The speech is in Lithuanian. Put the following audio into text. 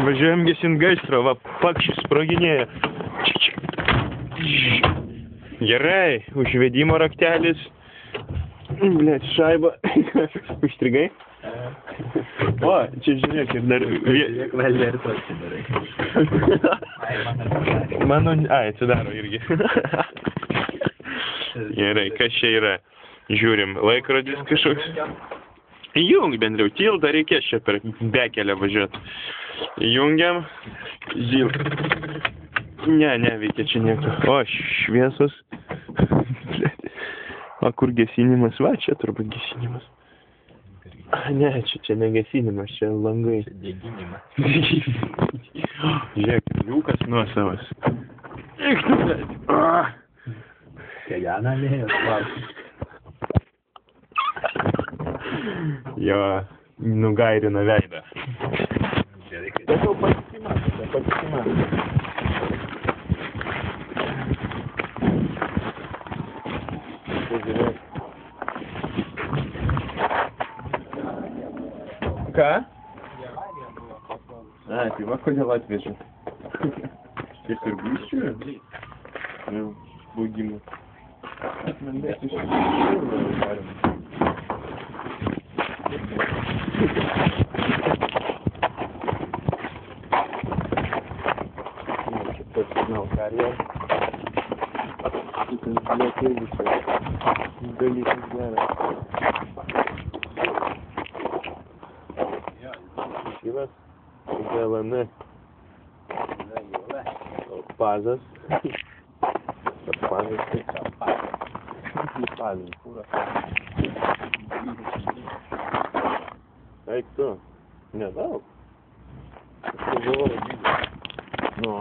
Važiuojam gesint gaisro, va, pakšis sproginėja. Gerai, užvedimo raktelis. Blet, šaiba. Užstrigai? O, čia žiūrėk, ir dar... Žiūrėk, valdė ir to atsidarai. Mano... Ai, atsidaro irgi. Gerai, kas čia yra? Žiūrim, laikrodis kažkoks. Jung, bendriau, tildą reikės čia per bekelę važiuoti. Jungiam. Zil. Neveikia čia nieko. O, šviesos. O, kur gesinimas? Va, čia turbūt gesinimas. Ne, čia ne gesinimas, čia langai. Čia deginimas. Žiūrėk, liukas nuosavas. Eik tu, bet. Keliana lėjo, klausim. Jo, nugairina veidą. Gerai, kad... Tai jau patikimas. Žiūrėk. Ką? Ai, tai va, kodėl atvežė. Taip ir būščiu? Jau, baugimų. Atmendės iš varim. Čia pasignau karjerą. Šitas blėt irgi čia. Dalykas geras. Šyvas. GLN. Pazas. Pazas. Pazas. Eik tu. Nedaug. Aš galvoju dydį. Nu.